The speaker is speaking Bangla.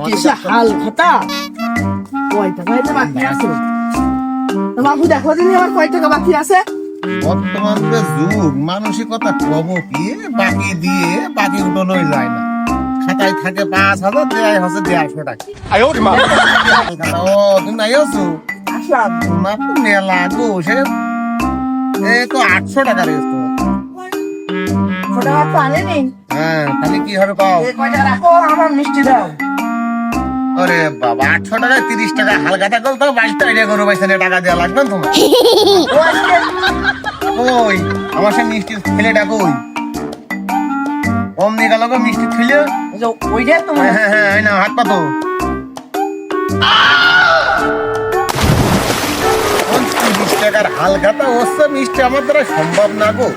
কিসে হাল খাতা কয় টাকা এটা বাকি আছে বাবু দেখো দিন আমার কয় টাকা বাকি আছে বর্তমান যে যুগ মানসিকতা কম কি বাকি দিয়ে বাকি উঠানোই যায় না খাতায় থাকে 5,000 দেয় হচ্ছে 150 টাকা ও তুমি নাই আছো আসলাম তোমার তো মেলা গো সে এই তো 800 টাকা রেস তো ওটা আর পানি নেই হ্যাঁ তাহলে কি হবে পাও এই কয়টা রাখো আমার মিষ্টি দাও আরে বাবা 800 টাকায় 30 টাকা হালখাতা করলে তো 22 টাকা গরু বাইসানে টাকা দেওয়া লাগবে না তোমার ও আজকে ওই আমার সে মিষ্টি ছেলেটা কই অমনি গেল গো মিষ্টি ছেলে ওই যে ওই যে তোমার হ্যাঁ হ্যাঁ এই না হাত পাতো 30 টাকার হালখাতা ওসব মিষ্টি আমার দ্বারা সম্ভব না গো